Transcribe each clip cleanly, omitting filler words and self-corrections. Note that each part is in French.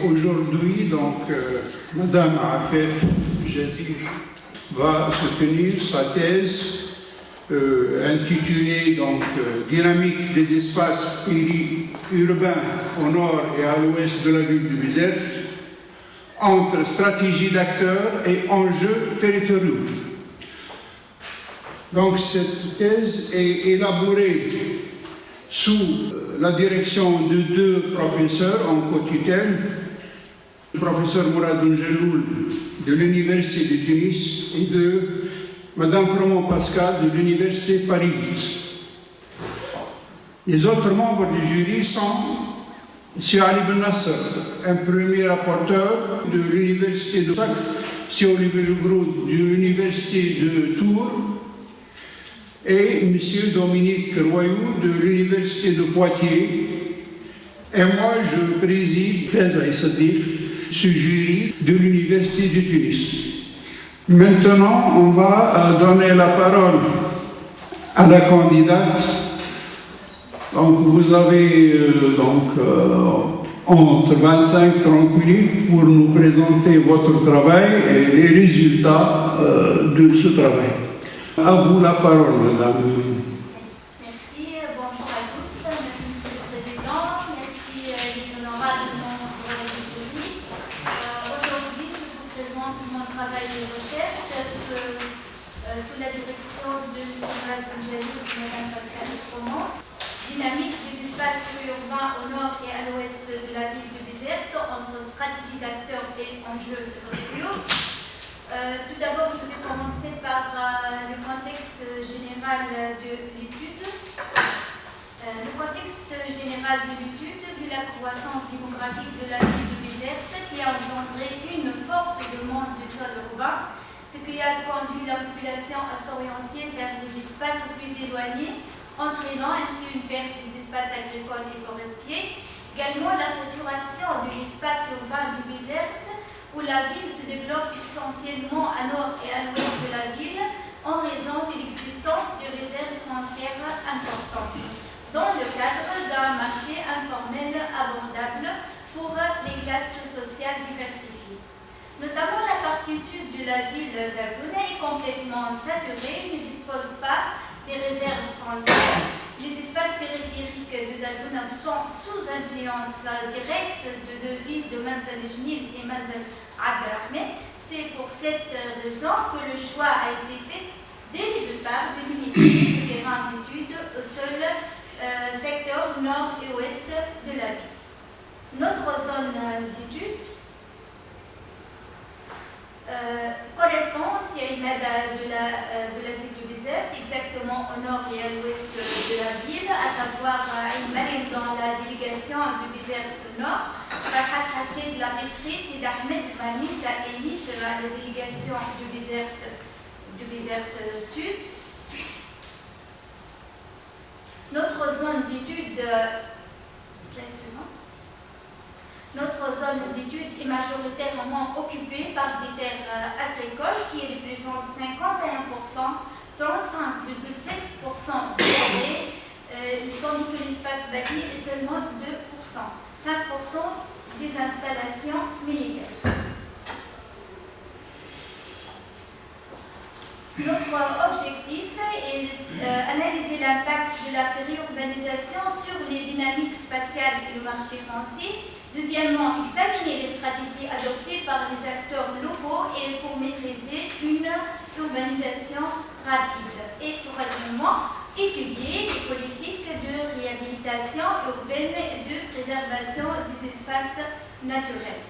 Aujourd'hui, donc, Madame Afef Jazir va soutenir sa thèse intitulée donc, Dynamique des espaces périurbains au nord et à l'ouest de la ville du Bizerte, entre stratégie d'acteurs et enjeux territoriaux. Donc cette thèse est élaborée sous la direction de deux professeurs en co-tutelle, le professeur Mouradoun Jelloul de l'Université de Tunis et de Madame Froment Pascal de l'Université Paris 8. Les autres membres du jury sont M. Ali Ben Nasser, un premier rapporteur de l'Université de Saxe, M. Olivier Legroux de l'Université de Tours et M. Dominique Royou de l'Université de Poitiers. Et moi, je préside, ce jury de l'Université de Tunis. Maintenant, on va donner la parole à la candidate. Donc, vous avez entre 25 et 30 minutes pour nous présenter votre travail et les résultats de ce travail. À vous la parole, madame. Merci, bonjour à tous. Merci, monsieur le président. Merci, les honorables membres du jury. Aujourd'hui, je vous présente mon travail de recherche sous la direction de M. Mouradoun Jelloul et de Mme Pascal Froment. Dynamique des espaces périurbains au nord et à l'ouest de la ville du Bizerte entre stratégie d'acteurs et enjeux territoriaux. Tout d'abord, je vais commencer par le contexte général de l'étude. Le contexte général de l'étude, vu la croissance démographique de la ville du Bizerte qui a engendré une forte demande du sol urbain, ce qui a conduit la population à s'orienter vers des espaces plus éloignés, entraînant ainsi une perte des espaces agricoles et forestiers. Également la saturation de l'espace urbain du Bizerte, où la ville se développe essentiellement à nord et à l'ouest de la ville en raison de l'existence de réserves foncières importantes, dans le cadre d'un marché informel abordable pour les classes sociales diversifiées. Notamment la partie sud de la ville zarzounaise est complètement saturée, ne dispose pas des réserves foncières. Les espaces périphériques de Zazouna sont sous influence directe de deux villes de Manzal Jnil et Manzal Abdelrahman. C'est pour cette raison que le choix a été fait dès le départ de l'unité de terrain d'études au seul secteur nord et ouest de la ville. Notre zone d'études correspond aussi à une aide de la ville du Bizerte, exactement au nord et à l'ouest de la ville, à savoir Aïn dans la délégation du Bizerte Nord, Farhat Hachid de la pêcherie, Sid Ahmed Manissa et Nishra, la délégation du Bizerte Sud. Notre zone d'études, slide suivant. Notre zone d'études est majoritairement occupée par des terres agricoles qui représentent 51%, 35,7% du forêt, tandis que l'espace bâti est seulement 2%, 5% des installations militaires. Notre objectif est d'analyser l'impact de la périurbanisation sur les dynamiques spatiales et le marché foncier. Deuxièmement, examiner les stratégies adoptées par les acteurs locaux et pour maîtriser une urbanisation rapide. Et troisièmement, étudier les politiques de réhabilitation urbaine et de préservation des espaces naturels.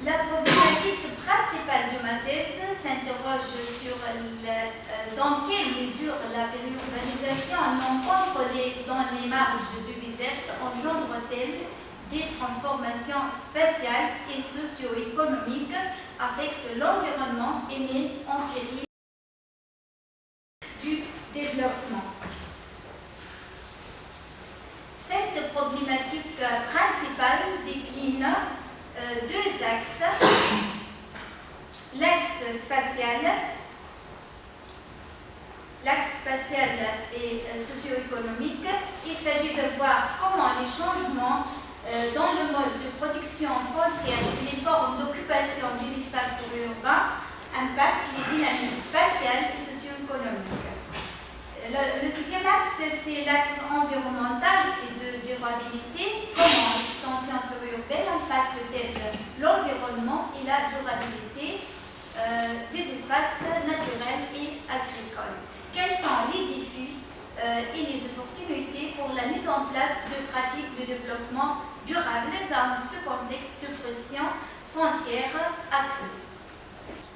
La problématique principale de ma thèse s'interroge sur dans quelle mesure la périurbanisation rencontrée dans les marges du Bizerte engendre-t-elle des transformations spatiales et socio-économiques, affectent l'environnement et met en péril du développement. Cette problématique principale décline deux axes. L'axe spatial et socio-économique. Il s'agit de voir comment les changements dans le mode de production foncière et les formes d'occupation d'un espace urbain impactent les dynamiques spatiales et socio-économiques. Le deuxième axe, c'est l'axe environnemental et de durabilité. Comment l'extension périurbaine impacte-t-elle l'environnement et la durabilité des espaces naturels et agricoles? Quels sont les défis et les opportunités pour la mise en place de pratiques de développement durable dans ce contexte de pression foncière accrue?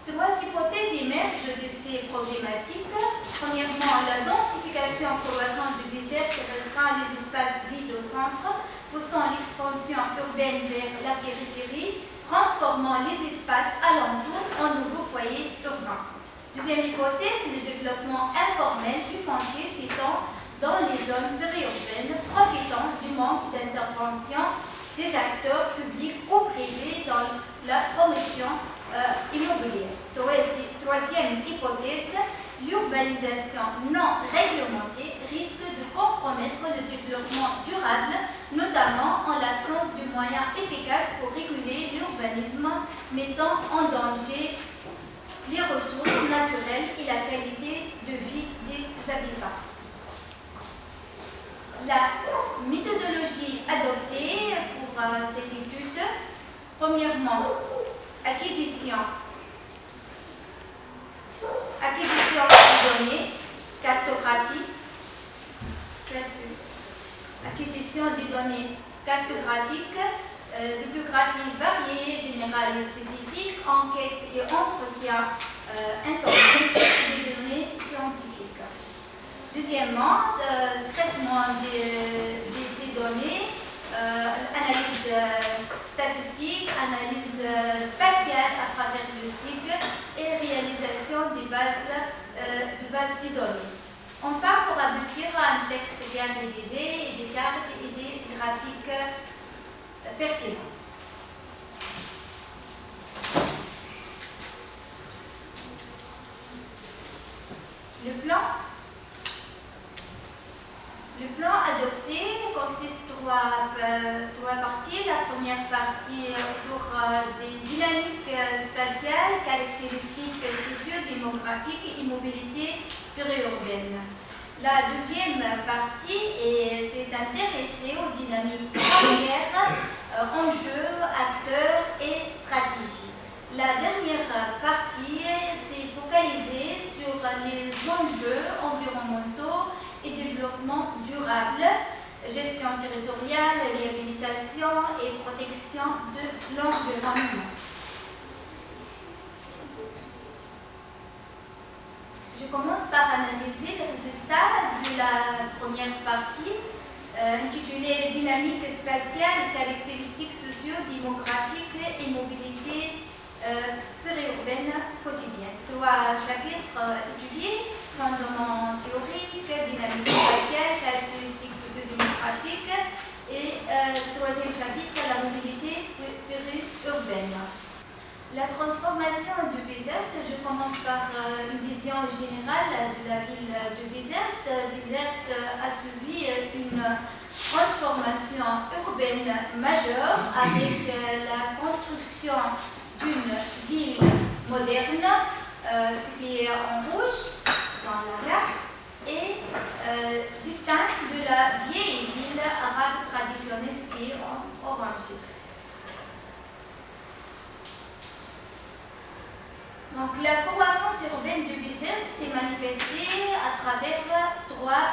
Trois hypothèses émergent de ces problématiques. Premièrement, la densification croissante du désert restreint les espaces vides au centre, poussant l'expansion urbaine vers la périphérie, transformant les espaces alentours en nouveaux foyers urbains. Deuxième hypothèse, le développement informel du foncier s'étend dans les zones périurbaines, profitant du manque d'intervention des acteurs publics ou privés dans la promotion immobilière. Troisième hypothèse, l'urbanisation non réglementée risque de compromettre le développement durable, notamment en l'absence de moyens efficaces pour réguler l'urbanisme, mettant en danger les ressources naturelles et la qualité de vie des habitants. La méthodologie adoptée pour cette étude, premièrement, acquisition de données, cartographie, acquisition de données cartographiques, bibliographie variée, générale et spécifique, enquête et entretien intensif des données scientifiques. Deuxièmement, traitement de ces données, analyse statistique, analyse spatiale à travers le cycle et réalisation des bases de données. Enfin, pour aboutir à un texte bien rédigé et des cartes et des graphiques pertinentes. Le plan adopté consiste en trois parties. La première partie autour des dynamiques spatiales, caractéristiques socio-démographiques et mobilité périurbaine. La deuxième partie s'est intéressée aux dynamiques foncières, enjeux, acteurs et stratégies. La dernière partie s'est focalisée sur les enjeux environnementaux et développement durable, gestion territoriale, réhabilitation et protection de l'environnement. Je commence par analyser les résultats de la première partie, intitulée « Dynamique spatiale, caractéristiques socio-démographiques et mobilité périurbaine quotidienne ». Trois chapitres étudiés, fondements théoriques, dynamique spatiale, caractéristiques socio-démographiques et troisième chapitre, la mobilité périurbaine. La transformation de Bizerte, je commence par une vision générale de la ville de Bizerte. Bizerte a subi une transformation urbaine majeure avec la construction d'une ville moderne, ce qui est en rouge dans la carte, et distincte de la vieille ville arabe traditionnelle, ce qui est en orange. Donc, la croissance urbaine de Bizerte s'est manifestée à travers trois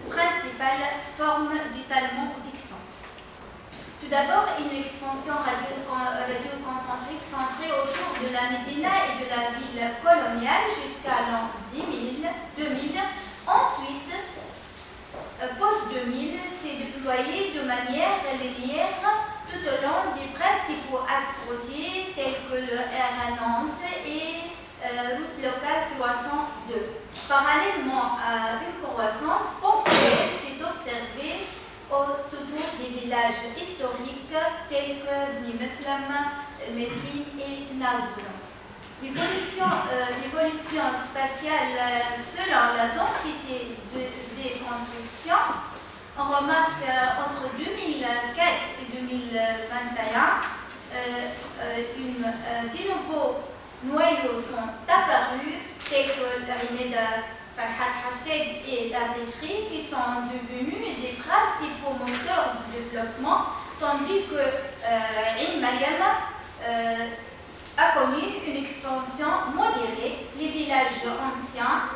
principales formes d'étalement ou d'extension. Tout d'abord, une expansion radio-concentrique centrée autour de la Médina et de la ville coloniale jusqu'à l'an 2000. Ensuite, post-2000, s'est déployée de manière linéaire tout au long des principaux axes routiers tels que le R11 et route locale 302. Parallèlement à une croissance ponctuelle s'est observée autour des villages historiques tels que Bni Meslam, Medine et Nazbour. L'évolution spatiale selon la densité des constructions On remarque entre 2004 et 2021, de nouveaux noyaux sont apparus, tels que la Imeda Farhat Hached et la pêcherie, qui sont devenus des principaux moteurs du développement, tandis que Ain Mariam a connu une expansion modérée. Les villages anciens,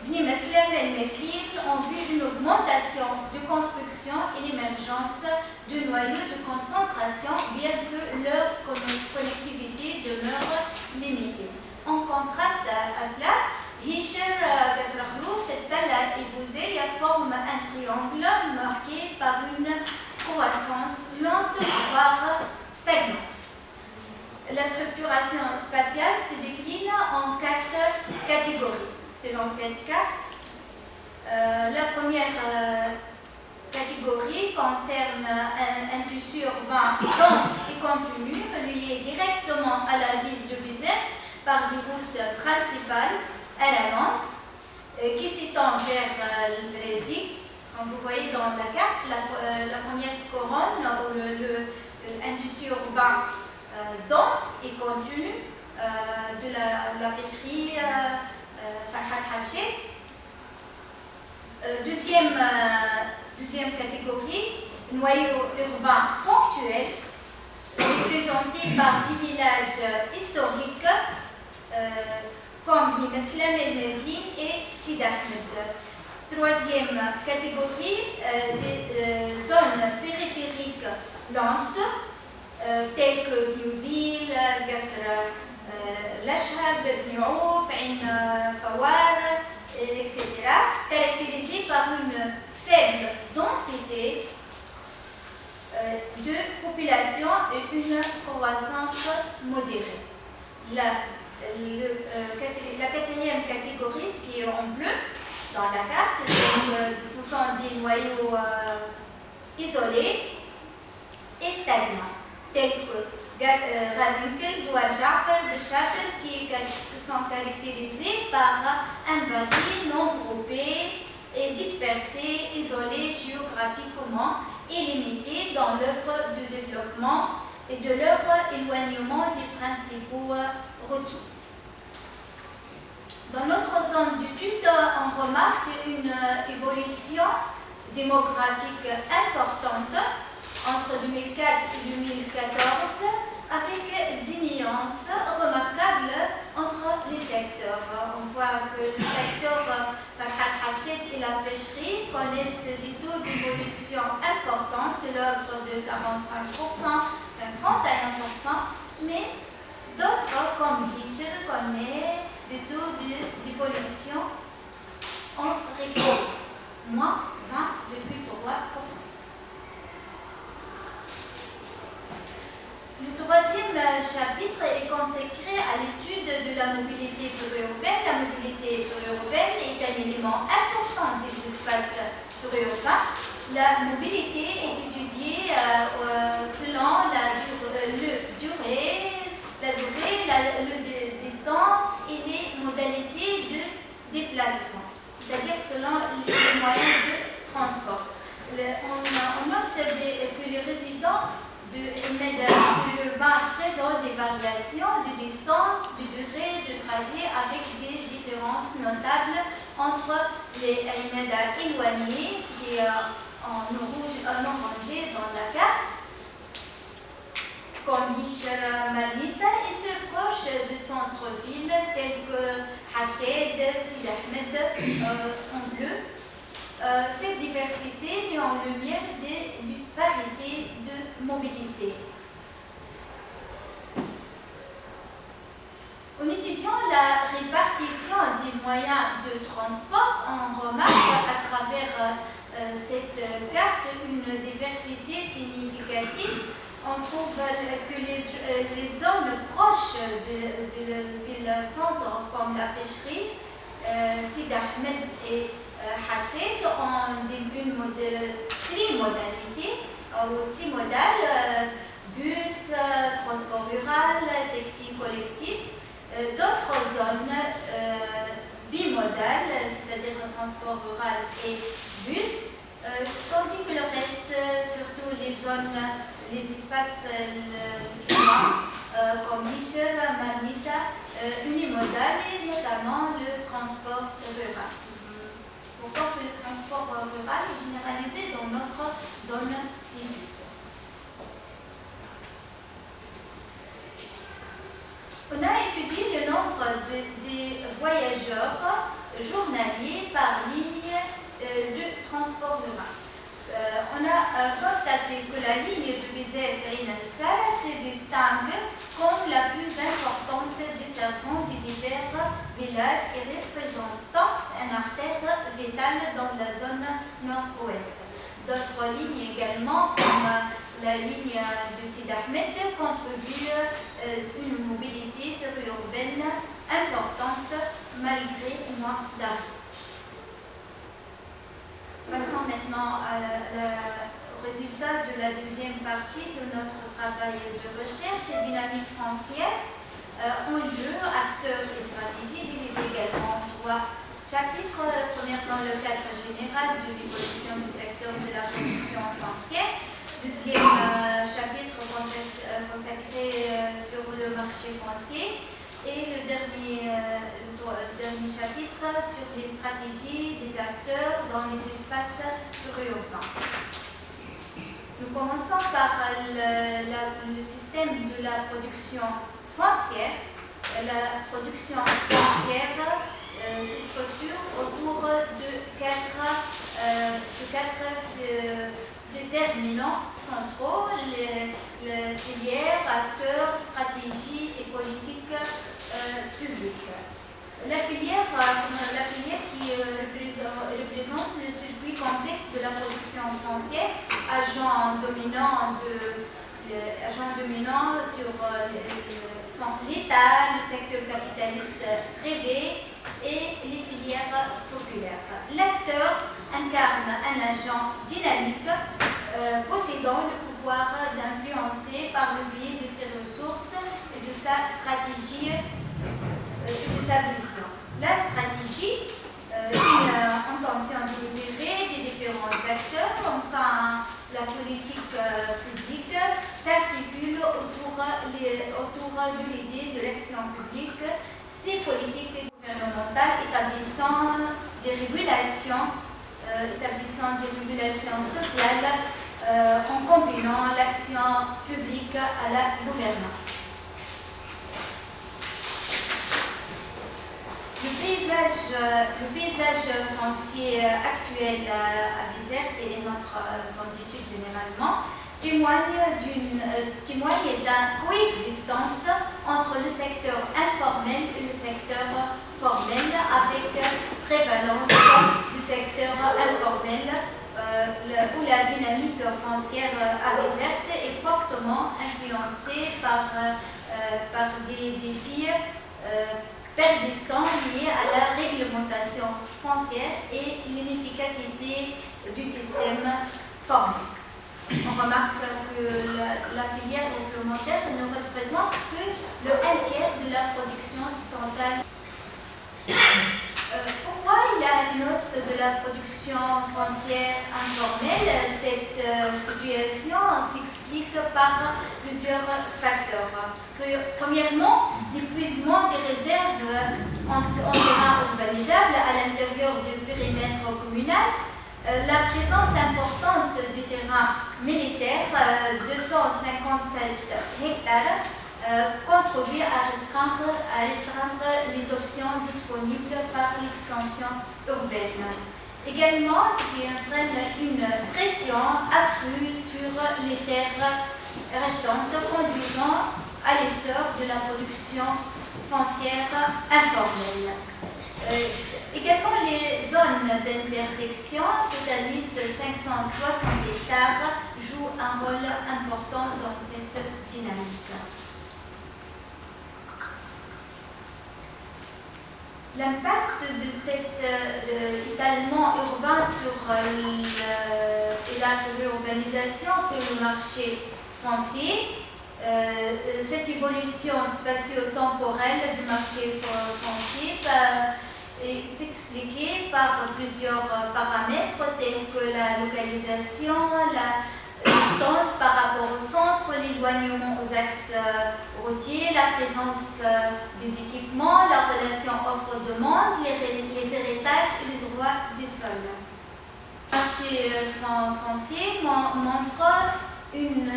Bni Meslam et Netlil, ont vu une augmentation de construction et l'émergence de noyaux de concentration, bien que leur connectivité demeure limitée. En contraste à cela, Hisher, Kasr Khrouf, Talla et Bouzeria forment un triangle marqué par une croissance lente, voire stagnante. La structuration spatiale se décline en 4 catégories. Selon cette carte, la première catégorie concerne un tissu urbain dense et continu, relié directement à la ville de Bézère par des routes principales à la Lance, qui s'étend vers le Brésil. Comme vous voyez dans la carte, la première couronne, un tissu urbain dense et continu de la pêcherie Farhat Hached. Deuxième catégorie, noyaux urbains ponctuels, représentés par des villages historiques comme Meslam El Medlin et Sid Ahmed. Troisième catégorie, des zones périphériques lentes, telles que Bniouville, Gasra Lachhab, Bniouf, Ain Fawar, etc., caractérisées par une faible densité de population et une croissance modérée. La quatrième catégorie, ce qui est en bleu dans la carte, ce sont des noyaux isolés et stagnants, tels que Radunkel, Douar Jafar, Béchater, qui sont caractérisés par un bâti non groupé et dispersé, isolé géographiquement et limité dans l'œuvre de développement et de leur éloignement des principaux routiers. Dans notre zone d'étude, on remarque une évolution démographique importante entre 2004 et 2014, avec des nuances remarquables entre les secteurs. On voit que le secteur Farhat Hached et la pêcherie connaissent des taux d'évolution importants de l'ordre de 45%, 51%, mais d'autres, comme Hisher, connaissent des taux d'évolution en régression, moins 20,3%. Le troisième chapitre est consacré à l'étude de la mobilité périurbaine. La mobilité périurbaine est un élément important des espaces périurbains. La mobilité est étudiée selon la durée, la distance et les modalités de déplacement, c'est-à-dire selon les moyens de transport. On note que les résidents de l'urbain présentent des variations de distance, de durée, de trajet, avec des différences notables entre les Imeda éloignés, ce qui est en orangé dans la carte, comme Hisher Marnissa, et ceux proches de centre-ville, tels que Hached, Sid Ahmed en bleu. Cette diversité met en lumière des disparités de mobilité. En étudiant la répartition des moyens de transport, on remarque à travers cette carte une diversité significative. On trouve que les zones proches de la ville-centre, comme la pêcherie, Sid Ahmed et Hached, ont une trimodalité ou trimodale, bus, transport rural, taxi collectif. D'autres zones bimodales, c'est-à-dire transport rural et bus, Tandis que le reste, surtout les zones, les espaces comme Licher, Manissa, unimodal et notamment le transport rural. Pourquoi que le transport rural est généralisé dans notre zone d'études. On a étudié le nombre des voyageurs journaliers par ligne de transport rural. On a constaté que la ligne de Bizerte-Rinalsala se distingue comme la plus importante desservant des divers villages et représentant une artère vitale dans la zone nord-ouest. D'autres lignes également, comme la ligne de Sidi Ahmed, contribuent à une mobilité périurbaine importante malgré le manque d'arrêt. Passons maintenant au résultat de la deuxième partie de notre travail de recherche et dynamique foncière. Enjeux, acteurs et stratégies divisés également en 3 chapitres. Premièrement, le cadre général de l'évolution du secteur de la production foncière. Deuxième chapitre consacré sur le marché foncier. Et le dernier chapitre sur les stratégies des acteurs dans les espaces urbains. Nous commençons par le système de la production foncière. La production foncière se structure autour de quatre déterminants centraux, les filières, acteurs, stratégies et politiques publiques. La filière qui représente le circuit complexe de la production foncière, agent dominant sont l'État, le secteur capitaliste privé et les filières populaires. L'acteur incarne un agent dynamique possédant le pouvoir d'influencer par le biais de ses ressources et de sa stratégie et de sa vision. La stratégie, une intention délibérée des différents acteurs, enfin la politique publique, s'articule autour de l'idée de l'action publique, ces politiques gouvernementales établissant des régulations sociales en combinant l'action publique à la gouvernance. Le paysage foncier actuel à Bizerte et notre zone d'études généralement témoigne d'une coexistence entre le secteur informel et le secteur formel, avec prévalence du secteur informel où la dynamique foncière à Bizerte est fortement influencée par des défis persistants liés à la réglementation foncière et l'inefficacité du système formel. On remarque que la filière réglementaire ne représente que le 1/3 de la production totale. Pourquoi il y a une hausse de la production foncière informelle? Cette situation s'explique par plusieurs facteurs. Premièrement, l'épuisement des réserves en terrain urbanisable à l'intérieur du périmètre communal. La présence importante des terrains militaires, 257 hectares, contribue à restreindre les options disponibles par l'extension urbaine. Également, ce qui entraîne une pression accrue sur les terres restantes, conduisant à l'essor de la production foncière informelle. Également, les zones d'interdiction totalisent 560 hectares, jouent un rôle important dans cette dynamique. L'impact de cet étalement urbain sur la urbanisation sur le marché foncier, cette évolution spatio-temporelle du marché foncier est expliqué par plusieurs paramètres tels que la localisation, la distance par rapport au centre, l'éloignement aux axes routiers, la présence des équipements, la relation offre-demande, les héritages et les droits des sols. Le marché foncier montre une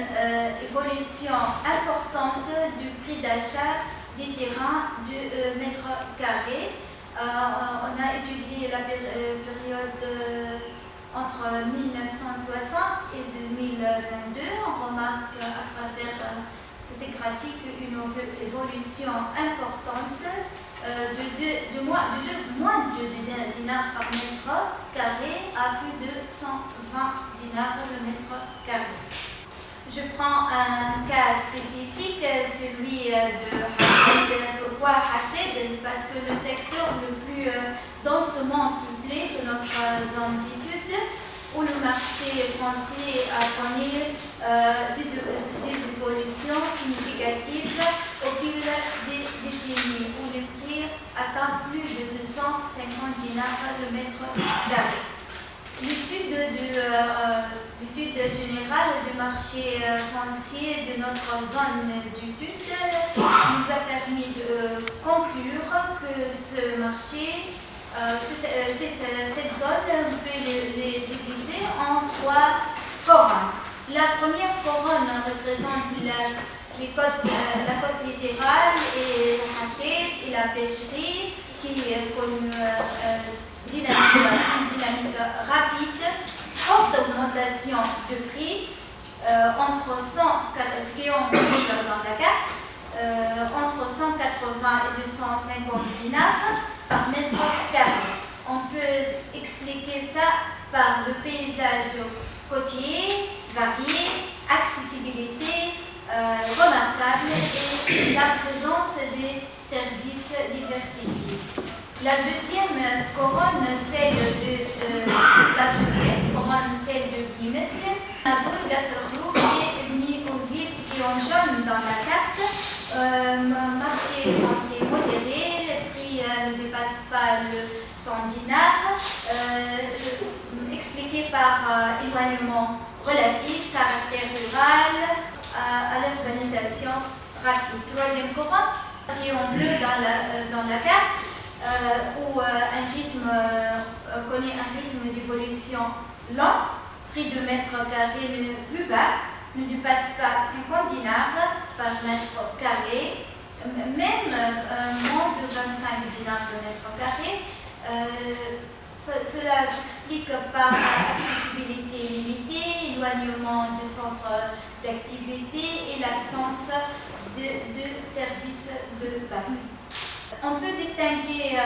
évolution importante du prix d'achat des terrains du mètre carré. On a étudié la période entre 1960 et 2022. On remarque à travers cette graphique une évolution importante de moins de 2 dinars par mètre carré à plus de 120 dinars le mètre carré. Je prends un cas spécifique, celui de Hached. Pourquoi Hached? Parce que le secteur le plus densément peuplé de notre zone d'étude, où le marché foncier a connu des évolutions significatives au fil des décennies, où le prix atteint plus de 250 dinars le mètre carré. L'étude générale du marché foncier de notre zone d'étude nous a permis de conclure que ce marché, cette zone, on peut les diviser en 3 couronnes. La première couronne représente la côte littérale et le Hached et la pêcherie qui connue dynamique rapide, forte augmentation de prix entre 180 et 250 dinars par mètre carré. On peut expliquer ça par le paysage côtier, varié, accessibilité remarquable et la présence des services diversifiés. La deuxième couronne, celle de Bimesl, Naboul, Gasserlouf et Ibni Ouvir, qui est en jaune dans la carte. Marché foncier modéré, le prix ne dépasse pas le 100 dinars, expliqué par éloignement relatif, caractère rural, à l'urbanisation rapide. Troisième couronne, qui est en bleu dans la carte, où connaît un rythme d'évolution lent, prix de mètre carré le plus bas, ne dépasse pas 50 dinars par mètre carré, même moins de 25 dinars par mètre carré. Cela s'explique par accessibilité limitée, éloignement du centre d'activité et l'absence de services de base. On peut distinguer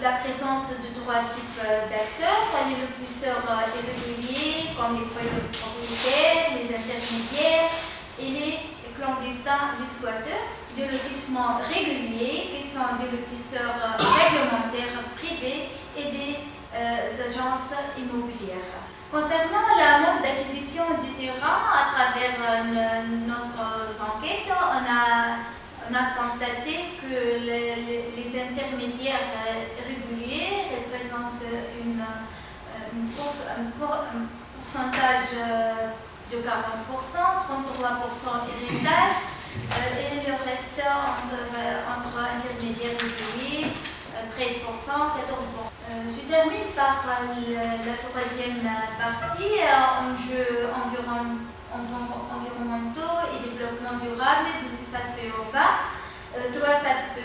la présence de 3 types d'acteurs, les lotisseurs irréguliers comme les propriétaires, les intermédiaires et les clandestins, les squatteurs, des lotissements réguliers qui sont des lotisseurs réglementaires privés et des agences immobilières. Concernant la mode d'acquisition du terrain, à travers notre enquête, on a constaté que les intermédiaires réguliers représentent un pourcentage de 40%, 33% héritage et le reste entre intermédiaires réguliers, 13%, 14%. Je termine par la troisième partie, enjeux environnementaux et développement durable des espaces urbains. 3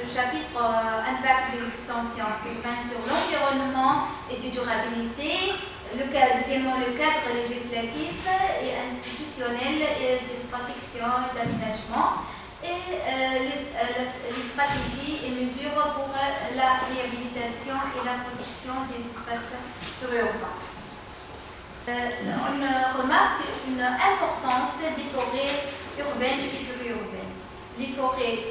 chapitres, impact de l'extension urbaine sur l'environnement et de durabilité. Deuxièmement, le cadre législatif et institutionnel de protection et d'aménagement. Et les stratégies et mesures pour la réhabilitation et la protection des espaces urbains. On remarque une importance des forêts urbaines et périurbaines. Les forêts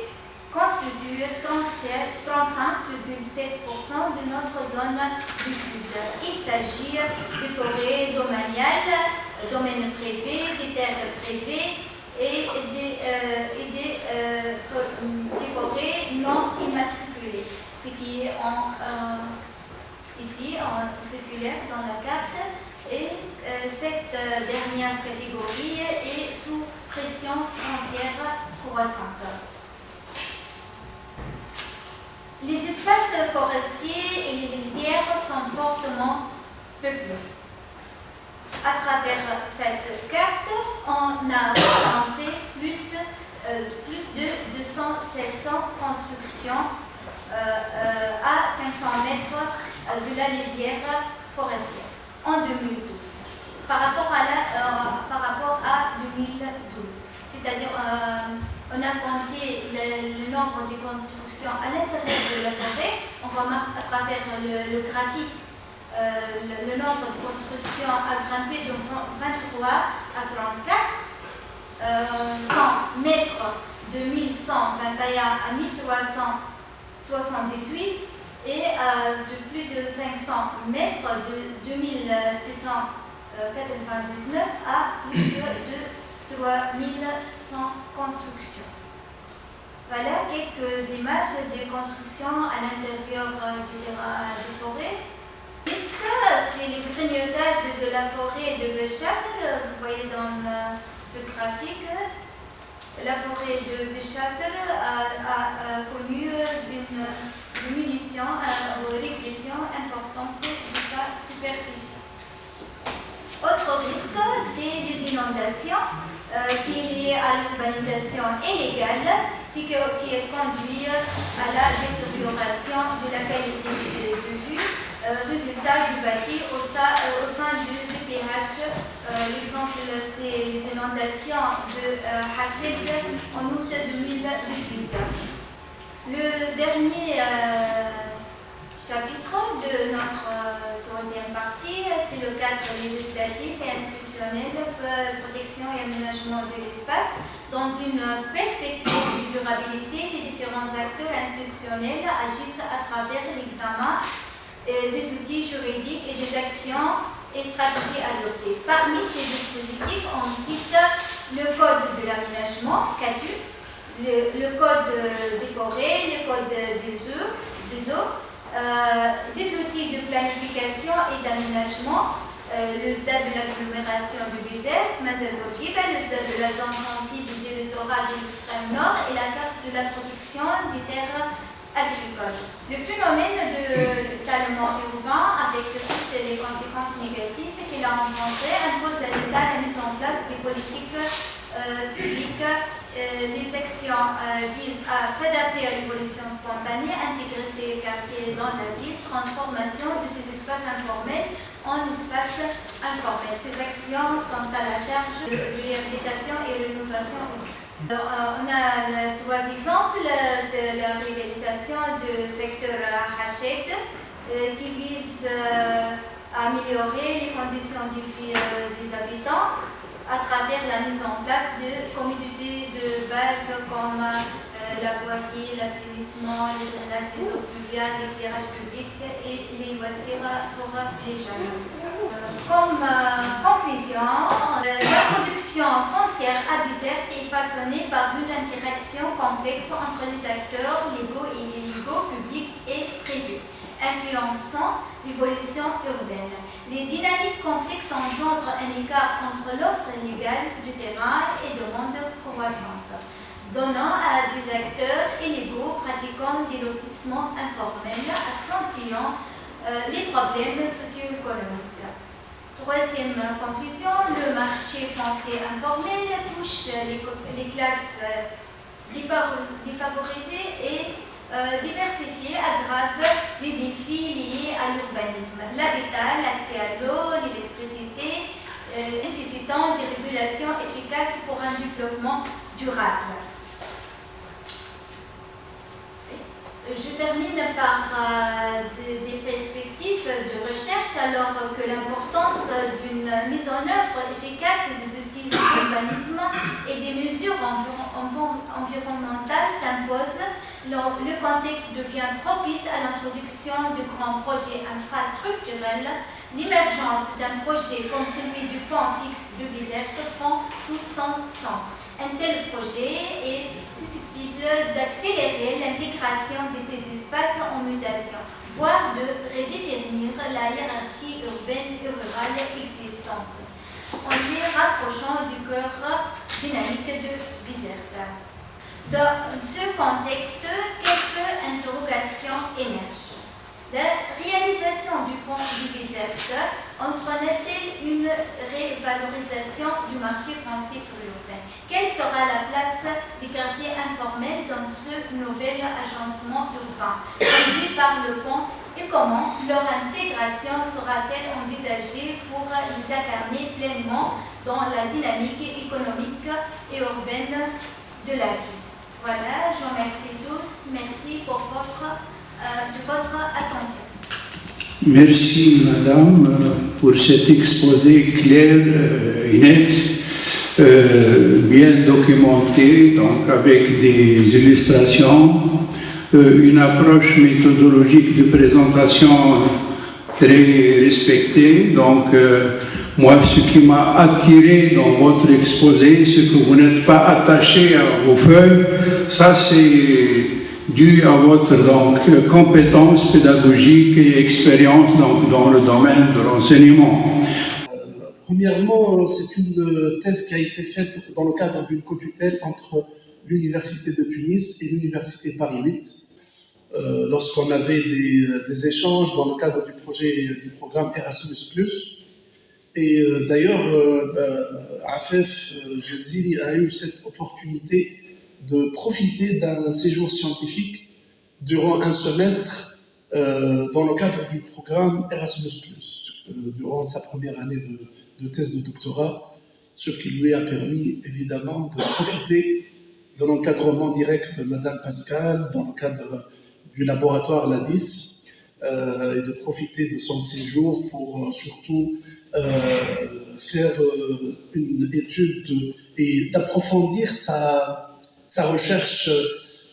constituent 35,7% de notre zone d'étude. Il s'agit de forêts domaniales, domaines privés, des terres privées et des forêts non immatriculées, ce qui est circulaire dans la carte et cette dernière catégorie est sous pression foncière croissante. Les espaces forestiers et les lisières sont fortement peuplés. À travers cette carte, on a recensé plus de 200-700 constructions à 500 mètres de la lisière forestière en 2012 par rapport à 2012. C'est-à-dire, on a compté le nombre de constructions à l'intérieur de la forêt. On remarque à travers le graphique le nombre de constructions a grimpé de 23 à 34, 100 mètres de 1121 à 1378 et de plus de 500 mètres de 2699 à plus de 3100 constructions. Voilà quelques images de construction à l'intérieur du terrain de forêt. Puisque c'est le grignotage de la forêt de Béchâtel, vous voyez dans ce graphique, la forêt de Béchâtel a connu une diminution ou régression importante de sa superficie. Autre risque, c'est les inondations qui est liée à l'urbanisation illégale, ce qui conduit à la détérioration de la qualité de vue. Résultat du bâti au sein du PH. L'exemple, c'est les inondations de Hached en août 2018. Le dernier chapitre de notre troisième partie, c'est le cadre législatif et institutionnel pour protection et aménagement de l'espace. Dans une perspective de durabilité, les différents acteurs institutionnels agissent à travers l'examen des outils juridiques et des actions et stratégies adoptées. Parmi ces dispositifs, on cite le Code de l'aménagement, CATU, le Code des forêts, le Code des eaux, des outils de planification et d'aménagement, le stade de l'agglomération du Bézère, Mazal-Bourguiba, le stade de la zone sensible du littoral de l'extrême nord et la carte de la protection des terres agricole. Le phénomène de l'étalement urbain, avec toutes les conséquences négatives qu'il a engendré, impose à l'État la mise en place des politiques publiques. Les actions visent à s'adapter à l'évolution spontanée, intégrer ces quartiers dans la ville, transformation de ces espaces informels en espaces informels. Ces actions sont à la charge de réhabilitation et rénovation urbaine. On a trois exemples de la réhabilitation du secteur Hached qui vise à améliorer les conditions de vie des habitants à travers la mise en place de communautés de base comme la voirie, l'assainissement, le drainage des eaux pluviales, l'éclairage public et les loisirs pour les jeunes. Comme conclusion, la production foncière à Bizerte est façonnée par une interaction complexe entre les acteurs légaux et illégaux, publics et privés, influençant l'évolution urbaine. Les dynamiques complexes engendrent un écart entre l'offre légale du terrain et demande croissante, donnant à des acteurs illégaux pratiquant des lotissements informels, accentuant les problèmes socio-économiques. Troisième conclusion, le marché foncier informel touche les classes défavorisées et diversifiées, aggrave les défis liés à l'urbanisme, l'habitat, l'accès à l'eau, l'électricité, nécessitant des régulations efficaces pour un développement durable. Je termine par des perspectives de recherche, alors que l'importance d'une mise en œuvre efficace des outils d'urbanisme et des mesures environnementales s'impose. Le contexte devient propice à l'introduction de grands projets infrastructurels. L'émergence d'un projet comme celui du pont fixe de Bizerte prend tout son sens. Un tel projet est susceptible d'accélérer l'intégration de ces espaces en mutation, voire de redéfinir la hiérarchie urbaine et rurale existante, en les rapprochant du cœur dynamique de Bizerte. Dans ce contexte, quelques interrogations émergent. La réalisation du pont du Bizerte entraîne-t-elle une révalorisation du marché foncier urbain? Quelle sera la place des quartiers informels dans ce nouvel agencement urbain conduit par le pont et comment leur intégration sera-t-elle envisagée pour les incarner pleinement dans la dynamique économique et urbaine de la ville? Voilà, je vous remercie tous. Merci pour de votre attention. Merci, Madame, pour cet exposé clair et net, bien documenté, donc avec des illustrations, une approche méthodologique de présentation très respectée. Donc, moi, ce qui m'a attiré dans votre exposé, c'est que vous n'êtes pas attaché à vos feuilles. Ça, c'est dû à votre compétence pédagogique et expérience dans le domaine de l'enseignement. Premièrement, c'est une thèse qui a été faite dans le cadre d'une co-tutelle entre l'Université de Tunis et l'Université Paris 8, lorsqu'on avait des échanges dans le cadre du programme Erasmus+. Et d'ailleurs, Afef Jazili a eu cette opportunité de profiter d'un séjour scientifique durant un semestre dans le cadre du programme Erasmus+, durant sa première année de thèse de doctorat, ce qui lui a permis évidemment de profiter de l'encadrement direct de Madame Pascal dans le cadre du laboratoire LADIS et de profiter de son séjour pour surtout faire une étude et d'approfondir sa recherche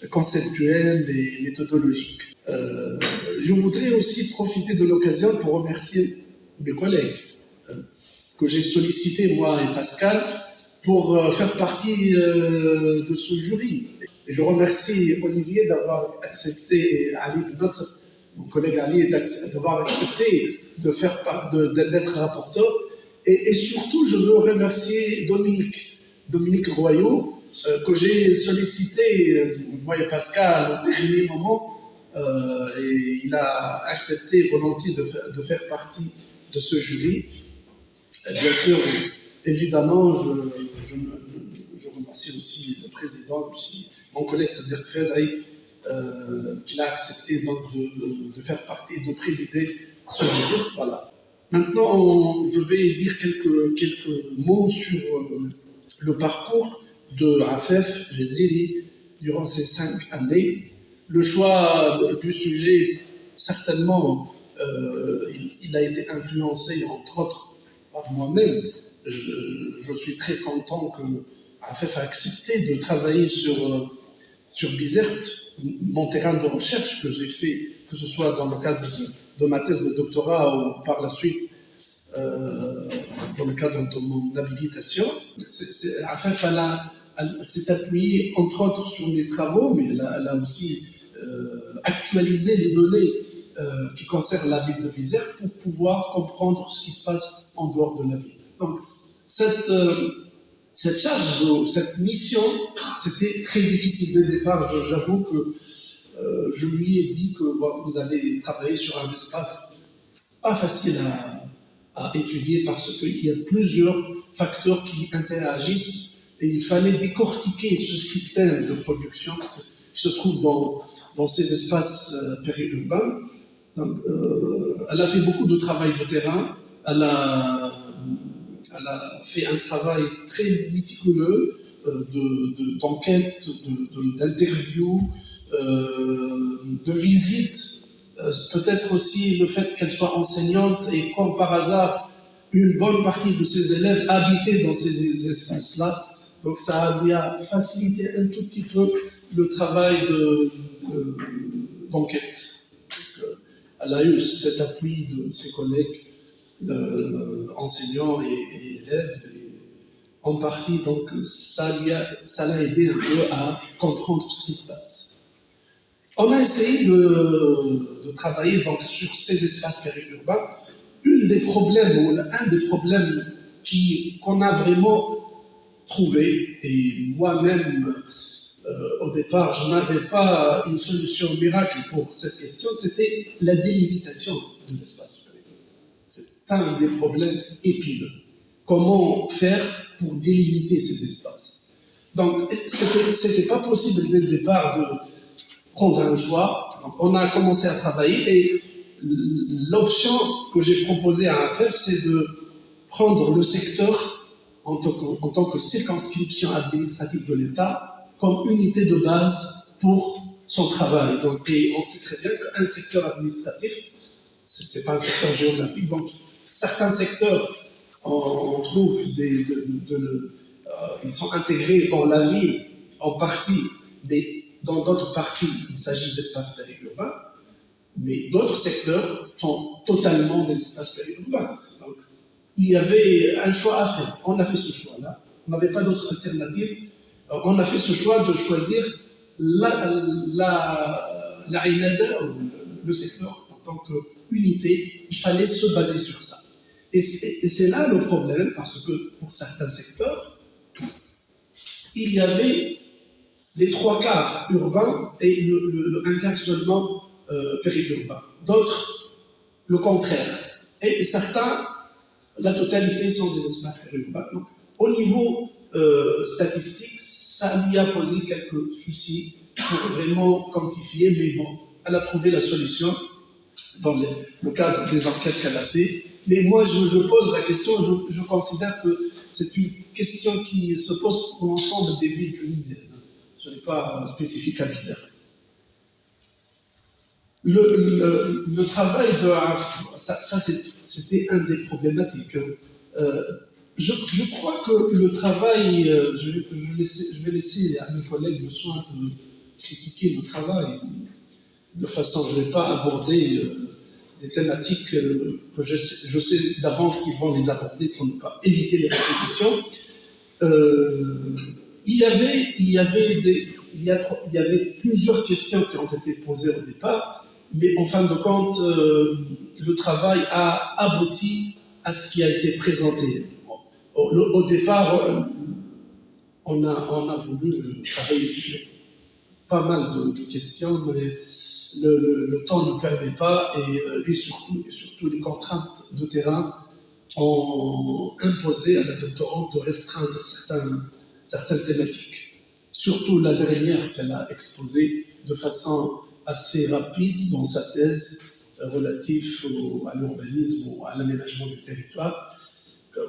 conceptuelle et méthodologique. Je voudrais aussi profiter de l'occasion pour remercier mes collègues que j'ai sollicités, moi et Pascal, pour faire partie de ce jury. Et je remercie Olivier d'avoir accepté, et Ali Bnassr, mon collègue Ali, d'avoir accepté d'être rapporteur. Et surtout, je veux remercier Dominique Royot, que j'ai sollicité, moi et Pascal, au dernier moment, et il a accepté volontiers de faire partie de ce jury. Et bien sûr, évidemment, je remercie aussi le président, aussi mon collègue Sadir Fezaï, qui a accepté donc de faire partie et de présider ce jury. Voilà. Maintenant, je vais dire quelques mots sur le parcours de Afef Jazili durant ces 5 années. Le choix du sujet, certainement, il a été influencé, entre autres, par moi-même. Je suis très content que Afef a accepté de travailler sur Bizerte, mon terrain de recherche que j'ai fait, que ce soit dans le cadre de ma thèse de doctorat ou par la suite dans le cadre de mon habilitation. Afef s'est appuyée entre autres sur mes travaux, mais elle a aussi actualisé les données qui concernent la ville de Bizerte pour pouvoir comprendre ce qui se passe en dehors de la ville. Donc, cette charge, cette mission, c'était très difficile dès le départ. J'avoue que je lui ai dit que vous allez travailler sur un espace pas facile à étudier parce qu'il y a plusieurs facteurs qui interagissent et il fallait décortiquer ce système de production qui se trouve dans ces espaces périurbains. Donc, elle a fait beaucoup de travail de terrain, elle a fait un travail très méticuleux d'enquête, d'interview, de visite, peut-être aussi le fait qu'elle soit enseignante et comme par hasard, une bonne partie de ses élèves habitaient dans ces espaces-là. Donc ça lui a facilité un tout petit peu le travail d'enquête. Elle a eu cet appui de ses collègues enseignants et élèves. Et en partie, donc, ça l'a aidé un peu à comprendre ce qui se passe. On a essayé de travailler donc sur ces espaces périurbains. Un des problèmes qu'on a vraiment trouvé, et moi-même, au départ, je n'avais pas une solution miracle pour cette question, c'était la délimitation de l'espace périurbain. C'est un des problèmes épineux. Comment faire pour délimiter ces espaces? Donc, c'était pas possible dès le départ de prendre un choix. Donc, on a commencé à travailler et l'option que j'ai proposée à AFEF, c'est de prendre le secteur en tant que circonscription administrative de l'État comme unité de base pour son travail. Donc, et on sait très bien qu'un secteur administratif, c'est pas un secteur géographique. Donc, certains secteurs, on trouve ils sont intégrés dans la ville en partie, mais dans d'autres parties, il s'agit d'espaces périurbains. Mais d'autres secteurs sont totalement des espaces périurbains. Donc, il y avait un choix à faire. On a fait ce choix-là. On n'avait pas d'autre alternative. On a fait ce choix de choisir la INADA, le secteur, en tant qu'unité. Il fallait se baser sur ça. Et c'est là le problème, parce que pour certains secteurs, il y avait les 3/4 urbains et le 1/4 seulement périurbain. D'autres, le contraire. Et certains, la totalité sont des espaces périurbains. Donc, au niveau statistique, ça lui a posé quelques soucis pour vraiment quantifier, mais bon, elle a trouvé la solution dans le cadre des enquêtes qu'elle a fait. Mais moi, je pose la question, je considère que c'est une question qui se pose pour l'ensemble des villes tunisiennes. Ce n'est pas spécifique à Bizerte. Le travail de ça c'était un des problématiques. Je crois que le travail, je vais laisser à mes collègues le soin de critiquer le travail de façon, je ne vais pas aborder des thématiques que je sais d'avance qu'ils vont les aborder pour ne pas éviter les répétitions. Il y avait plusieurs questions qui ont été posées au départ, mais en fin de compte, le travail a abouti à ce qui a été présenté. Au départ, on a voulu travailler sur pas mal de questions, mais le temps ne permet pas, et surtout les contraintes de terrain ont imposé à la doctorante de restreindre certaines thématiques. Surtout la dernière qu'elle a exposée de façon assez rapide dans sa thèse relative à l'urbanisme ou à l'aménagement du territoire.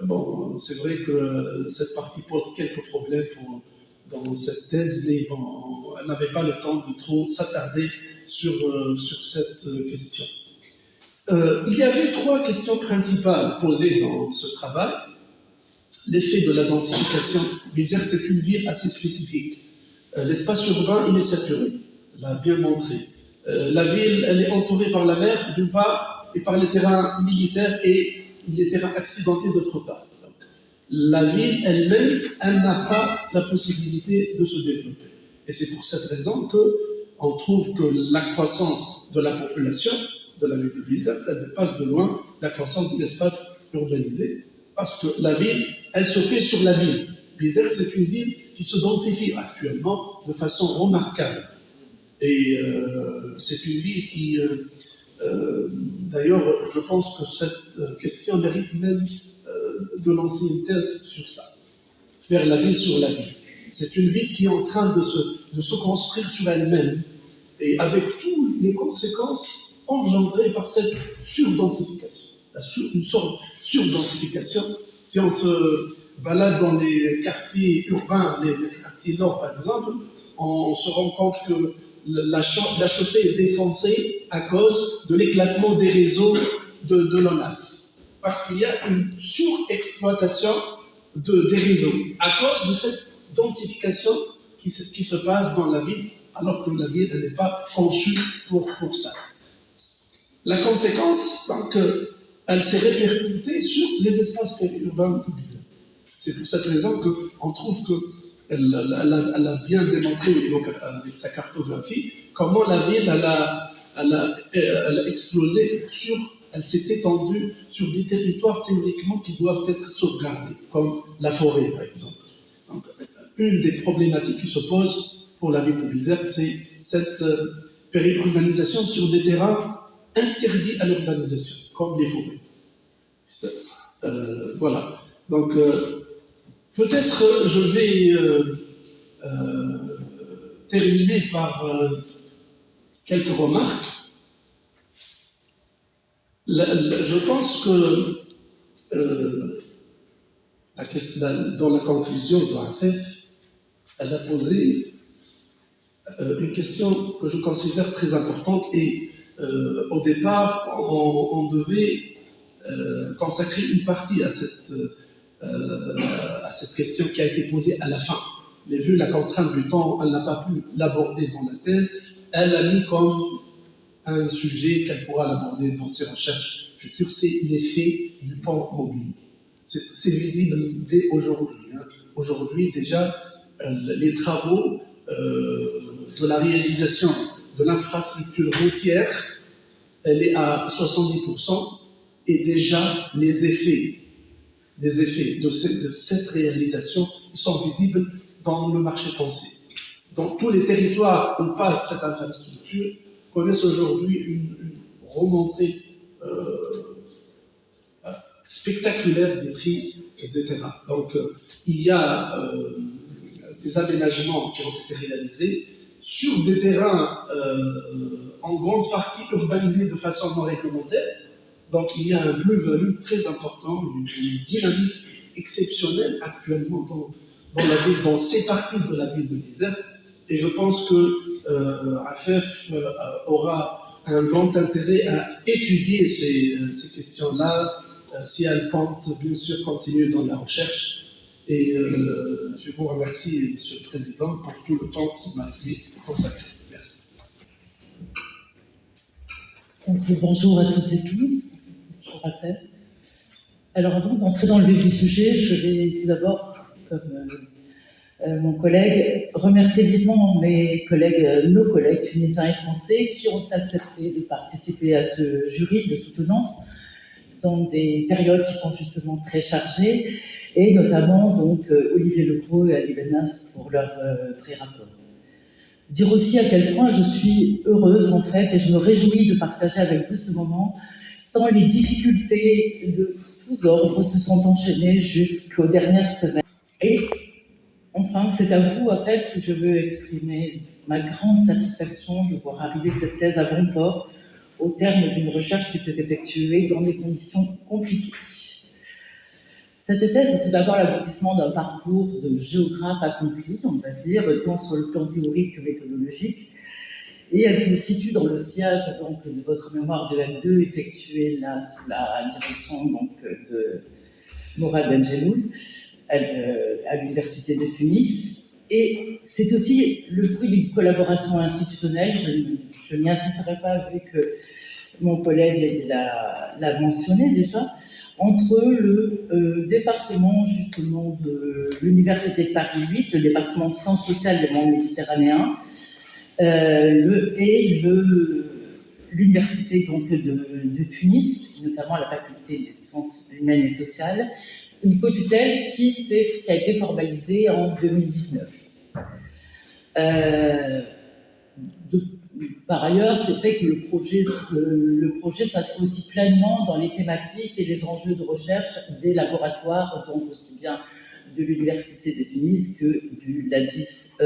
Bon, c'est vrai que cette partie pose quelques problèmes dans cette thèse, mais bon, elle n'avait pas le temps de trop s'attarder sur cette question. Il y avait 3 questions principales posées dans ce travail. L'effet de la densification. Bizerte, c'est une ville assez spécifique. L'espace urbain, il est saturé, on l'a bien montré. La ville, elle est entourée par la mer, d'une part, et par les terrains militaires et les terrains accidentés, d'autre part. Donc, la ville elle-même, elle n'a pas la possibilité de se développer. Et c'est pour cette raison qu'on trouve que la croissance de la population de la ville de Bizerte, elle dépasse de loin la croissance de l'espace urbanisé. Parce que la ville, elle se fait sur la ville. Bizerte, c'est une ville qui se densifie actuellement de façon remarquable. Et c'est une ville qui, d'ailleurs, je pense que cette question mérite même de lancer une thèse sur ça. Faire la ville sur la ville. C'est une ville qui est en train de se construire sur elle-même, et avec toutes les conséquences engendrées par cette surdensification. Une sorte de surdensification. Si on se balade dans les quartiers urbains, les quartiers nord par exemple, on se rend compte que la chaussée est défoncée à cause de l'éclatement des réseaux de l'ONAS. Parce qu'il y a une surexploitation des réseaux à cause de cette densification qui se passe dans la ville, alors que la ville n'est pas conçue pour ça. La conséquence, donc, elle s'est répercutée sur les espaces périurbains de Bizerte. C'est pour cette raison qu'on trouve que elle a bien démontré avec sa cartographie comment la ville elle a explosé elle s'est étendue sur des territoires théoriquement qui doivent être sauvegardés, comme la forêt par exemple. Donc, une des problématiques qui se posent pour la ville de Bizerte, c'est cette périurbanisation sur des terrains interdits à l'urbanisation, comme les forêts. Voilà. Donc, peut-être je vais terminer par quelques remarques. Je pense que dans la conclusion de l'AFEF, elle a posé une question que je considère très importante et au départ, on devait consacrer une partie à cette question qui a été posée à la fin. Mais vu la contrainte du temps, elle n'a pas pu l'aborder dans la thèse. Elle a mis comme un sujet qu'elle pourra l'aborder dans ses recherches futures, c'est l'effet du pont mobile. C'est visible dès aujourd'hui. Aujourd'hui, déjà, les travaux de la réalisation de l'infrastructure routière, elle est à 70%, et déjà les effets de cette réalisation sont visibles dans le marché français. Dans tous les territoires où passe cette infrastructure connaissent aujourd'hui une remontée spectaculaire des prix des terrains. Donc il y a des aménagements qui ont été réalisés sur des terrains en grande partie urbanisés de façon non réglementaire. Donc il y a un plus-value très important, une dynamique exceptionnelle actuellement dans ces parties de la ville de Bizerte. Et je pense que AFEF aura un grand intérêt à étudier ces questions-là, si elle compte bien sûr continuer dans la recherche. Et je vous remercie, Monsieur le Président, pour tout le temps qu'il m'a été consacré. Merci. Donc, bonjour à toutes et tous. Bonjour à tous. Alors, avant d'entrer dans le vif du sujet, je vais tout d'abord, comme mon collègue, remercier vivement nos collègues tunisiens et français qui ont accepté de participer à ce jury de soutenance dans des périodes qui sont justement très chargées, et notamment donc Olivier Legros et Ali Benas pour leur pré-rapport. Dire aussi à quel point je suis heureuse en fait, et je me réjouis de partager avec vous ce moment, tant les difficultés de tous ordres se sont enchaînées jusqu'aux dernières semaines. Et enfin, c'est à vous, en fait, que je veux exprimer ma grande satisfaction de voir arriver cette thèse à bon port au terme d'une recherche qui s'est effectuée dans des conditions compliquées. Cette thèse est tout d'abord l'aboutissement d'un parcours de géographe accompli, on va dire, tant sur le plan théorique que méthodologique, et elle se situe dans le sillage donc, de votre mémoire de M2 effectuée là sous la direction donc, de Mourad Benjelloul à l'Université de Tunis. Et c'est aussi le fruit d'une collaboration institutionnelle, je n'y insisterai pas vu que mon collègue l'a mentionné déjà, entre le département justement de l'Université de Paris 8, le département sciences sociales des mondes méditerranéens, et l'Université donc de Tunis, notamment la faculté des sciences humaines et sociales, une co-tutelle qui a été formalisée en 2019. Par ailleurs, c'est vrai que le projet s'inscrit aussi pleinement dans les thématiques et les enjeux de recherche des laboratoires, donc aussi bien de l'Université de Tunis que du LADIS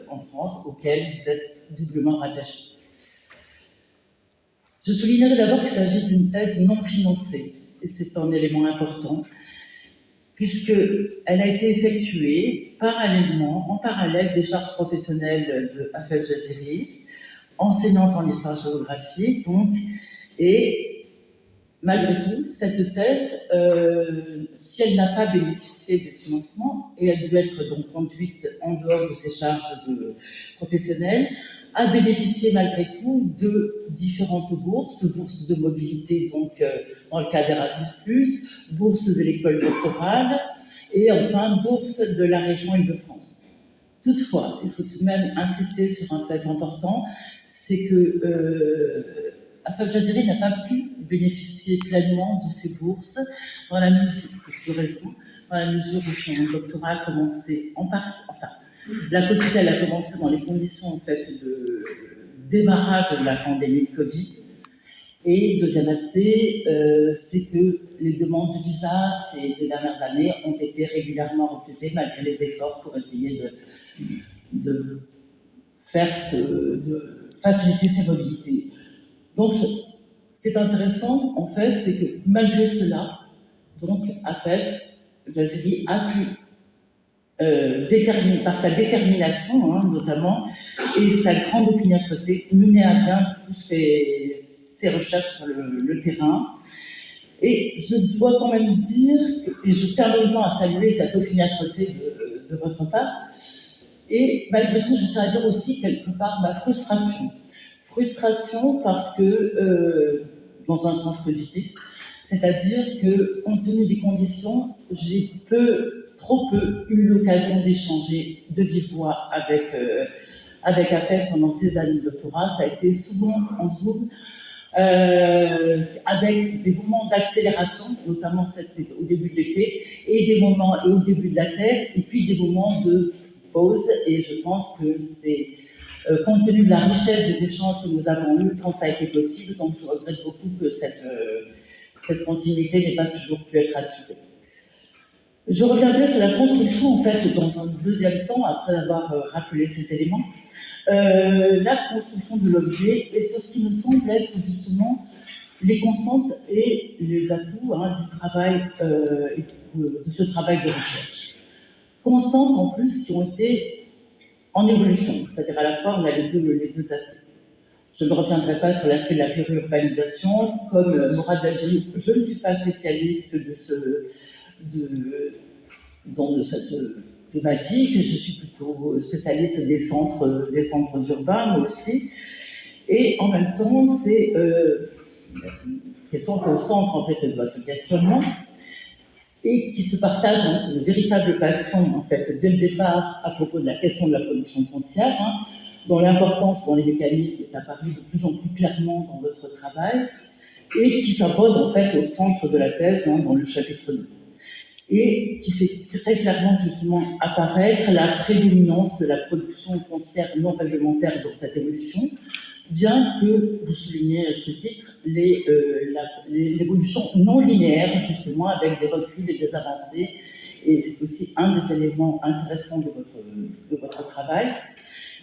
en France, auquel vous êtes doublement rattachés. Je soulignerai d'abord qu'il s'agit d'une thèse non financée, et c'est un élément important, puisqu'elle a été effectuée en parallèle des charges professionnelles de Hafez Jaziri, enseignante en histoire-géographie, donc, et malgré tout, cette thèse, si elle n'a pas bénéficié de financement, et elle doit être donc conduite en dehors de ses charges professionnelles, a bénéficié malgré tout de différentes bourses de mobilité, donc dans le cas d'Erasmus+, bourse de l'école doctorale, et enfin bourse de la région Île-de-France. Toutefois, il faut tout de même insister sur un fait important, c'est que Afaf Jaziri n'a pas pu bénéficier pleinement de ces bourses dans la mesure, pour deux raisons, dans la mesure où son doctorat a commencé en partie, enfin, la co-tutelle a commencé dans les conditions en fait de démarrage de la pandémie de Covid. Et deuxième aspect, c'est que les demandes de visa ces 2 dernières années ont été régulièrement refusées malgré les efforts pour essayer de faciliter ces mobilités. Donc, ce qui est intéressant, en fait, c'est que malgré cela, donc, Afaf Jaziri a pu, par sa détermination, notamment, et sa grande opiniâtreté, mener à bien tous ses recherches sur le terrain. Et je dois quand même dire, et je tiens vraiment à saluer cette opiniâtreté de votre part, et malgré tout, je tiens à dire aussi quelque part ma frustration. Frustration parce que, dans un sens positif, c'est-à-dire que, compte tenu des conditions, j'ai trop peu eu l'occasion d'échanger de vive voix avec Afaf pendant ces années de doctorat. Ça a été souvent en Zoom, avec des moments d'accélération, notamment au début de l'été, et au début de la thèse, et puis des moments de pause. Et je pense que c'est compte tenu de la richesse des échanges que nous avons eus quand ça a été possible, donc je regrette beaucoup que cette continuité n'ait pas toujours pu être assurée. Je reviendrai sur la construction, en fait, dans un deuxième temps, après avoir rappelé ces éléments. La construction de l'objet et sur ce qui me semble être justement les constantes et les atouts du travail, de ce travail de recherche. Constantes en plus qui ont été en évolution, c'est-à-dire à la fois on a les deux aspects. Je ne reviendrai pas sur l'aspect de la périurbanisation, comme Morad Beljani, je ne suis pas spécialiste de cette thématique, je suis plutôt spécialiste des centres urbains, moi aussi. Et en même temps, c'est une question qui est au centre en fait, de votre questionnement et qui se partage entre une véritable passion, en fait, dès le départ, à propos de la question de la production foncière, dont l'importance dans les mécanismes est apparue de plus en plus clairement dans votre travail, et qui s'impose en fait au centre de la thèse, dans le chapitre 2. Et qui fait très clairement justement apparaître la prédominance de la production foncière non réglementaire dans cette évolution, bien que vous soulignez à ce titre l'évolution non linéaire justement avec des reculs et des avancées, et c'est aussi un des éléments intéressants de votre travail.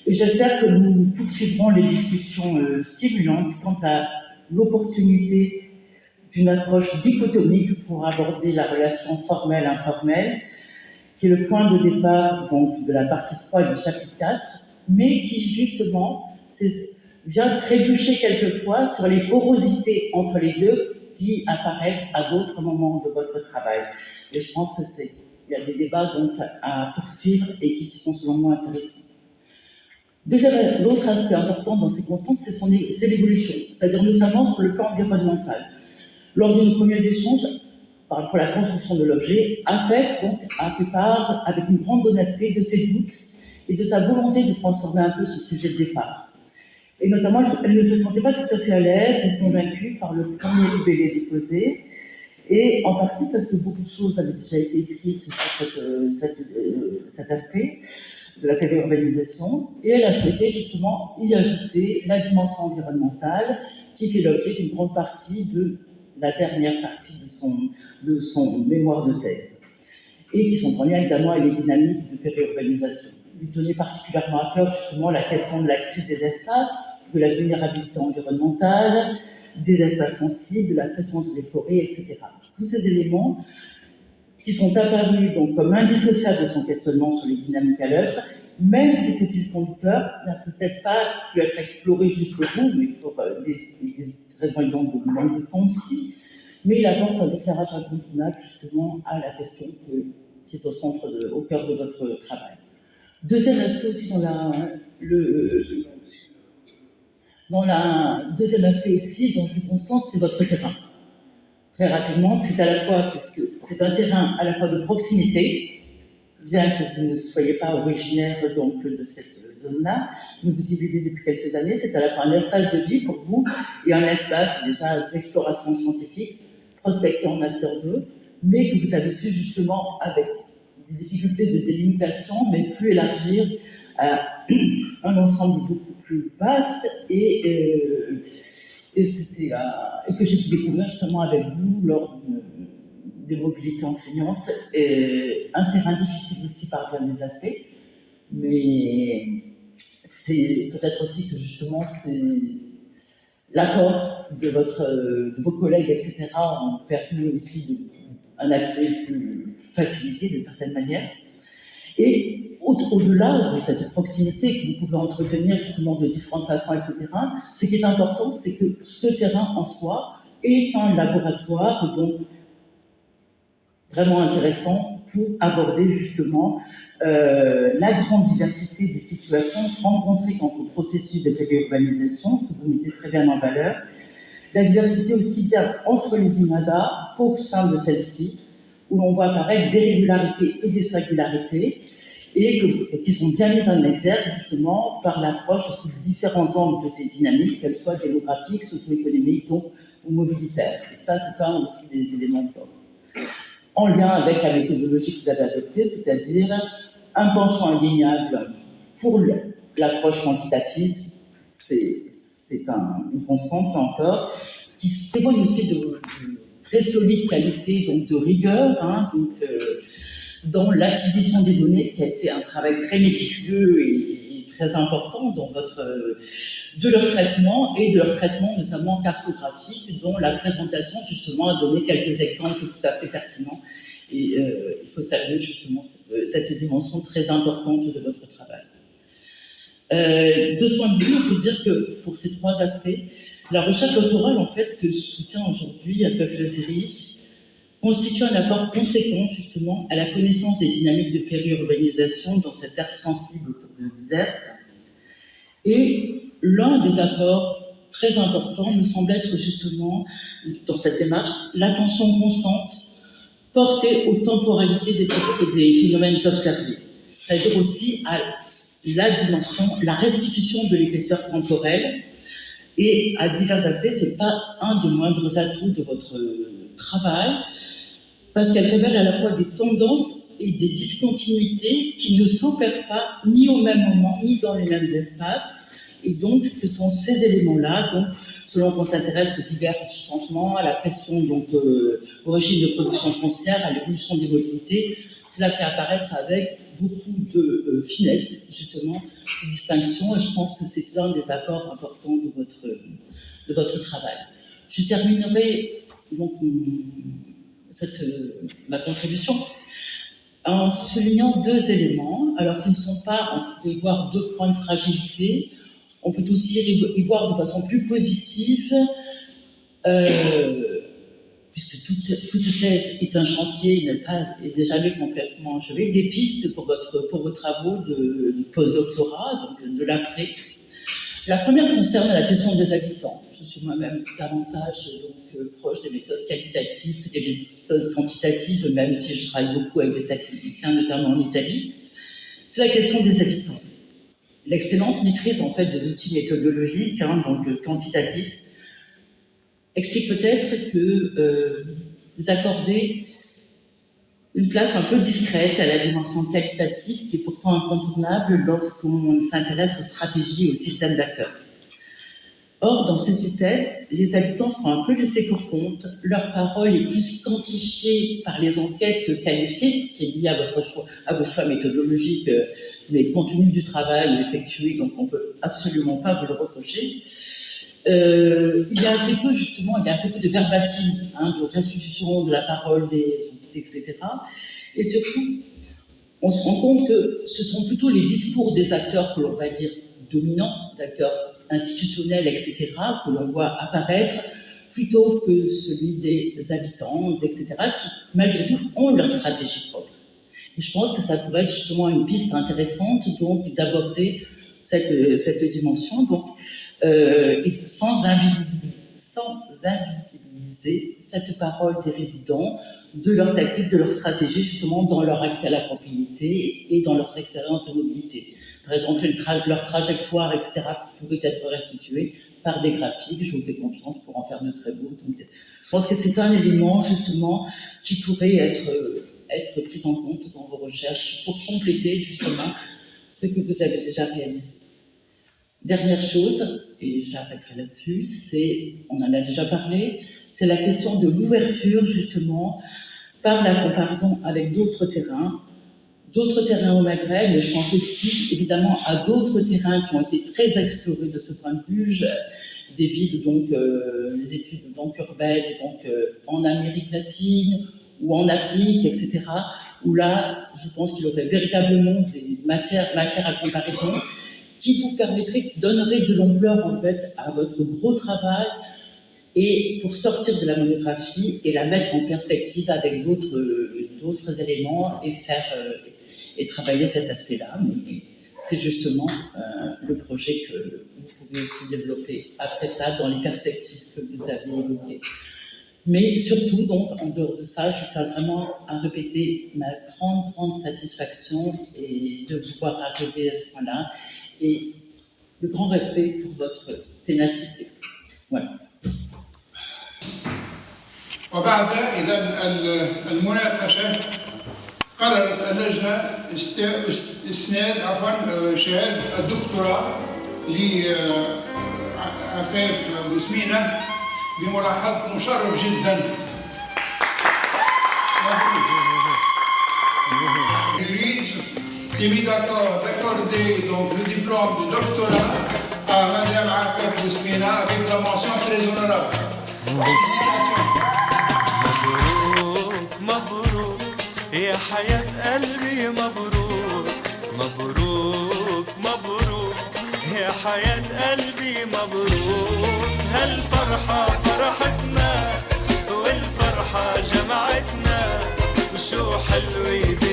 Et j'espère que nous poursuivrons les discussions stimulantes quant à l'opportunité d'une approche dichotomique pour aborder la relation formelle-informelle, qui est le point de départ donc, de la partie 3 du chapitre 4, mais qui justement vient trébucher quelquefois sur les porosités entre les deux qui apparaissent à d'autres moments de votre travail. Et je pense qu'il y a des débats donc à poursuivre et qui seront selon moi intéressants. L'autre aspect important dans ces constantes, c'est l'évolution, c'est-à-dire notamment sur le plan environnemental. Lors de nos premiers échanges, pour la construction de l'objet, Afaf donc, a fait part, avec une grande honnêteté, de ses doutes et de sa volonté de transformer un peu son sujet de départ. Et notamment, elle ne se sentait pas tout à fait à l'aise ou convaincue par le premier libellé déposé, et en partie parce que beaucoup de choses avaient déjà été écrites sur cet aspect de la périurbanisation, et elle a souhaité justement y ajouter la dimension environnementale qui fait l'objet d'une grande partie de la dernière partie de son mémoire de thèse, et qui sont en lien évidemment avec les dynamiques de périurbanisation. Lui tenait particulièrement à cœur justement la question de la crise des espaces, de la vulnérabilité environnementale, des espaces sensibles, de la pression sur les forêts, etc. Tous ces éléments qui sont apparus donc comme indissociables de son questionnement sur les dynamiques à l'œuvre, même si ce fil conducteur n'a peut-être pas pu être exploré jusqu'au bout, mais pour des raisons évidentes de manque de temps aussi, mais il apporte un éclairage incontournable justement à la question qui est au cœur de votre travail. Deuxième aspect aussi deuxième aspect aussi dans ces constances, c'est votre terrain. Très rapidement, c'est à la fois, puisque c'est un terrain à la fois de proximité, bien que vous ne soyez pas originaire donc de cette zone-là, mais vous y vivez depuis quelques années. C'est à la fois un espace de vie pour vous et un espace déjà d'exploration scientifique, prospecté en Master 2, mais que vous avez su justement, avec des difficultés de délimitation, mais plus élargir à un ensemble beaucoup plus vaste et que j'ai pu découvrir justement avec vous lors des mobilités enseignantes, un terrain difficile aussi par bien des aspects, mais c'est peut-être aussi que justement c'est l'apport de vos collègues, etc., ont permis aussi un accès plus facilité d'une certaine manière. Et au-delà de cette proximité que vous pouvez entretenir justement de différentes façons avec ce terrain, ce qui est important, c'est que ce terrain en soi est un laboratoire donc vraiment intéressant pour aborder justement la grande diversité des situations rencontrées dans le processus de périurbanisation, que vous mettez très bien en valeur, la diversité aussi bien entre les IMADA qu'au sein de celle-ci, où l'on voit apparaître des régularités et des singularités, et qui sont bien mises en exergue justement par l'approche sous différents angles de ces dynamiques, qu'elles soient démographiques, socio-économiques ou mobilitaires. Et ça, c'est quand même aussi des éléments forts. En lien avec la méthodologie que vous avez adoptée, c'est-à-dire un penchant indéniable pour l'approche quantitative, c'est une constante, là encore, qui témoigne aussi de très solide qualité, donc de rigueur, dans l'acquisition des données, qui a été un travail très méticuleux et très important de leur traitement, et de leur traitement notamment cartographique, dont la présentation justement a donné quelques exemples tout à fait pertinents. Et il faut saluer justement cette dimension très importante de votre travail. De ce point de vue, on peut dire que pour ces trois aspects, la recherche doctorale en fait que soutient aujourd'hui Afef Jaziri constitue un apport conséquent justement à la connaissance des dynamiques de périurbanisation dans cette aire sensible autour de Bizerte. Et l'un des apports très importants me semble être justement dans cette démarche l'attention constante portée aux temporalités des phénomènes observés, c'est-à-dire aussi à la dimension, la restitution de l'épaisseur temporelle. Et à divers aspects, ce n'est pas un des moindres atouts de votre travail, parce qu'elle révèle à la fois des tendances et des discontinuités qui ne s'opèrent pas ni au même moment, ni dans les mêmes espaces. Et donc, ce sont ces éléments-là, donc, selon qu'on s'intéresse aux divers changements, à la pression au régime de production foncière, à l'évolution des mobilités, cela fait apparaître avec beaucoup de finesse, justement, ces distinctions, et je pense que c'est l'un des apports importants de votre travail. Je terminerai donc ma contribution en soulignant deux éléments, alors qu'ils ne sont pas, on pourrait y voir deux points de fragilité, on peut aussi y voir de façon plus positive, puisque toute thèse est un chantier, il n'est jamais complètement achevé, des pistes pour vos travaux de postdoctorat, donc de l'après. La première concerne la question des habitants. Je suis moi-même davantage proche des méthodes qualitatives que des méthodes quantitatives, même si je travaille beaucoup avec des statisticiens, notamment en Italie. C'est la question des habitants. L'excellente maîtrise en fait des outils méthodologiques, donc quantitatifs, explique peut-être que vous accordez une place un peu discrète à la dimension qualitative qui est pourtant incontournable lorsqu'on s'intéresse aux stratégies et aux systèmes d'acteurs. Or, dans ce système, les habitants sont un peu laissés pour compte, leur parole est plus quantifiée par les enquêtes que qualifiée, ce qui est lié à vos choix méthodologiques, les contenus du travail effectué, donc on ne peut absolument pas vous le reprocher. Il y a assez peu de verbatim, de restitution de la parole des entités, etc. Et surtout, on se rend compte que ce sont plutôt les discours des acteurs que l'on va dire dominants, d'acteurs institutionnels, etc., que l'on voit apparaître, plutôt que celui des habitants, etc., qui, malgré tout, ont leur stratégie propre. Et je pense que ça pourrait être justement une piste intéressante, donc, d'aborder cette dimension, donc, et sans invisibiliser réaliser cette parole des résidents, de leur tactique, de leur stratégie, justement, dans leur accès à la propriété et dans leurs expériences de mobilité. Par exemple, leur trajectoire, etc., pourrait être restituée par des graphiques. Je vous fais confiance pour en faire de très beaux. Donc, je pense que c'est un élément, justement, qui pourrait être pris en compte dans vos recherches pour compléter, justement, ce que vous avez déjà réalisé. Dernière chose, et j'arrêterai là-dessus, on en a déjà parlé, c'est la question de l'ouverture, justement, par la comparaison avec d'autres terrains au Maghreb, mais je pense aussi, évidemment, à d'autres terrains qui ont été très explorés de ce point de vue, des villes, donc, les études donc, urbaines, donc, en Amérique latine ou en Afrique, etc., où là, je pense qu'il y aurait véritablement des matières à comparaison qui vous permettraient, qui donneraient de l'ampleur, en fait, à votre gros travail, et pour sortir de la monographie et la mettre en perspective avec d'autres éléments et travailler cet aspect-là. Mais c'est justement le projet que vous pouvez aussi développer après ça dans les perspectives que vous avez évoquées. Mais surtout, donc, en dehors de ça, je tiens vraiment à répéter ma grande satisfaction et de pouvoir arriver à ce point-là et le grand respect pour votre ténacité. Voilà. وبعد إذا المناقشة قررت اللجنة إسناد شهادة الدكتوراه لعفاف بوسمينة بملاحظة مشرف جدا. Qui est mis d'accord d'accorder donc le diplôme de doctorat à Madame Afaf Bousmina avec la mention très honorable. Félicitations. مبروك يا حياة قلبي مبروك مبروك مبروك يا حياة قلبي مبروك هالفرحة فرحتنا والفرحة جمعتنا وشو حلوة